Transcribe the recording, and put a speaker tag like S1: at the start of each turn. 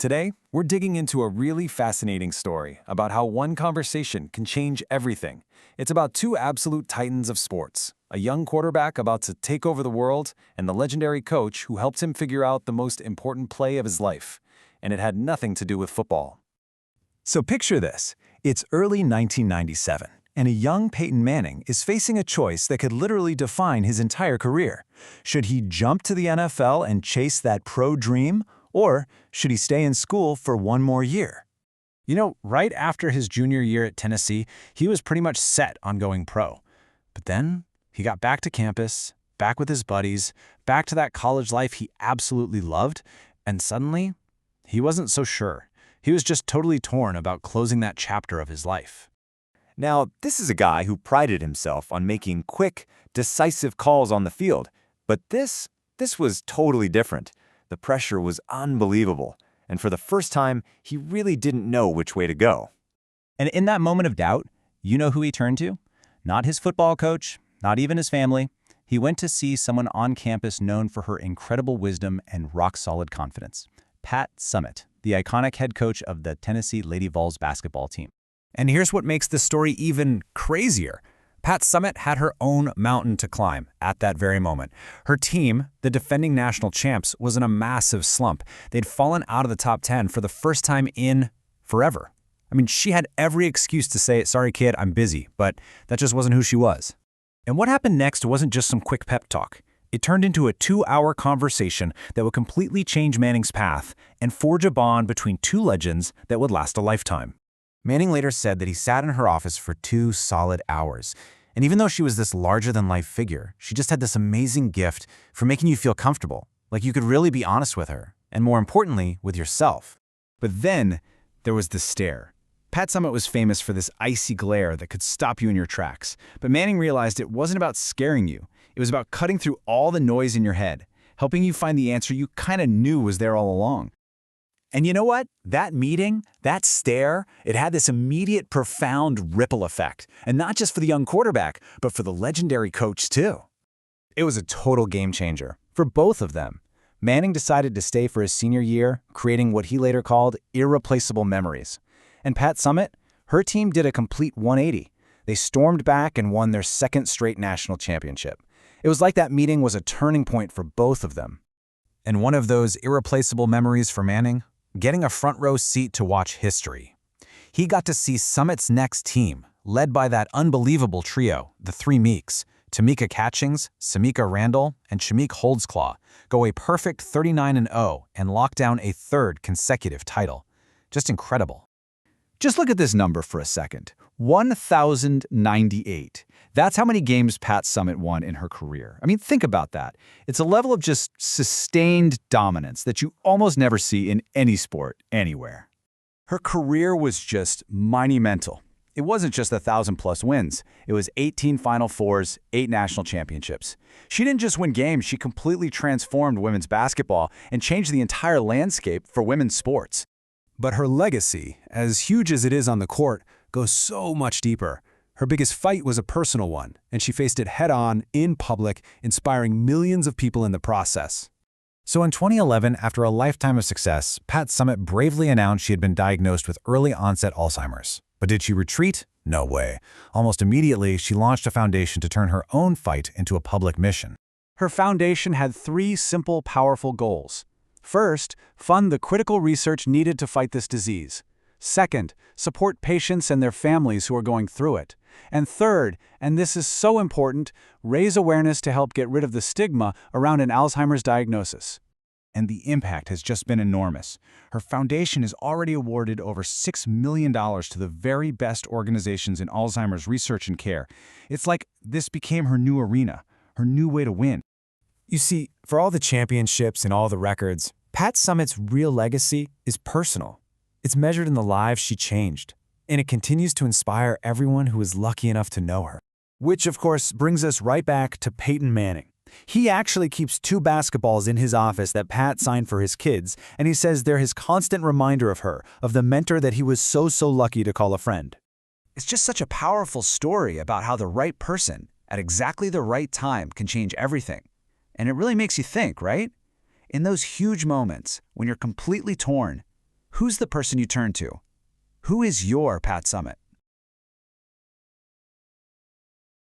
S1: Today, we're digging into a really fascinating story about how one conversation can change everything. It's about two absolute titans of sports, a young quarterback about to take over the world, and the legendary coach who helped him figure out the most important play of his life. And it had nothing to do with football. So picture this. It's early 1997, and a young Peyton Manning is facing a choice that could literally define his entire career. Should he jump to the NFL and chase that pro dream? Or should he stay in school for one more year?
S2: Right after his junior year at Tennessee, he was pretty much set on going pro. But then he got back to campus, back with his buddies, back to that college life he absolutely loved, and suddenly, he wasn't so sure. He was just totally torn about closing that chapter of his life.
S3: Now, this is a guy who prided himself on making quick, decisive calls on the field. But this was totally different. The pressure was unbelievable, and for the first time, he really didn't know which way to go.
S4: And in that moment of doubt, you know who he turned to? Not his football coach, not even his family. He went to see someone on campus known for her incredible wisdom and rock-solid confidence. Pat Summitt, the iconic head coach of the Tennessee Lady Vols basketball team.
S2: And here's what makes this story even crazier. Pat Summitt had her own mountain to climb at that very moment. Her team, the defending national champs, was in a massive slump. They'd fallen out of the top 10 for the first time in forever. She had every excuse to say, "Sorry, kid, I'm busy," but that just wasn't who she was. And what happened next wasn't just some quick pep talk. It turned into a 2-hour conversation that would completely change Manning's path and forge a bond between two legends that would last a lifetime. Manning later said that he sat in her office for 2 solid hours. And even though she was this larger-than-life figure, she just had this amazing gift for making you feel comfortable, like you could really be honest with her, and more importantly, with yourself. But then, there was the stare. Pat Summitt was famous for this icy glare that could stop you in your tracks. But Manning realized it wasn't about scaring you. It was about cutting through all the noise in your head, helping you find the answer you kind of knew was there all along. And you know what? That meeting, that stare, it had this immediate, profound ripple effect. And not just for the young quarterback, but for the legendary coach, too. It was a total game changer for both of them. Manning decided to stay for his senior year, creating what he later called irreplaceable memories. And Pat Summitt, her team did a complete 180. They stormed back and won their second straight national championship. It was like that meeting was a turning point for both of them. And one of those irreplaceable memories for Manning? Getting a front-row seat to watch history. He got to see Summitt's next team, led by that unbelievable trio, the Three Meeks, Tamika Catchings, Samika Randall, and Shamik Holdsclaw, go a perfect 39-0 and lock down a third consecutive title. Just incredible. Just look at this number for a second. 1,098. That's how many games Pat Summitt won in her career. Think about that. It's a level of just sustained dominance that you almost never see in any sport, anywhere. Her career was just monumental. It wasn't just 1,000-plus wins. It was 18 Final Fours, 8 national championships. She didn't just win games, she completely transformed women's basketball and changed the entire landscape for women's sports. But her legacy, as huge as it is on the court, goes so much deeper. Her biggest fight was a personal one, and she faced it head-on, in public, inspiring millions of people in the process. So in 2011, after a lifetime of success, Pat Summitt bravely announced she had been diagnosed with early-onset Alzheimer's. But did she retreat? No way. Almost immediately, she launched a foundation to turn her own fight into a public mission. Her foundation had 3 simple, powerful goals. First, fund the critical research needed to fight this disease. Second, support patients and their families who are going through it. And third, and this is so important, raise awareness to help get rid of the stigma around an Alzheimer's diagnosis. And the impact has just been enormous. Her foundation has already awarded over $6 million to the very best organizations in Alzheimer's research and care. It's like this became her new arena, her new way to win. You see, for all the championships and all the records, Pat Summitt's real legacy is personal. It's measured in the lives she changed, and it continues to inspire everyone who is lucky enough to know her. Which, of course, brings us right back to Peyton Manning. He actually keeps 2 basketballs in his office that Pat signed for his kids, and he says they're his constant reminder of her, of the mentor that he was so lucky to call a friend. It's just such a powerful story about how the right person, at exactly the right time, can change everything. And it really makes you think, right? In those huge moments, when you're completely torn, Who's the person you turn to? Who is your Pat Summitt?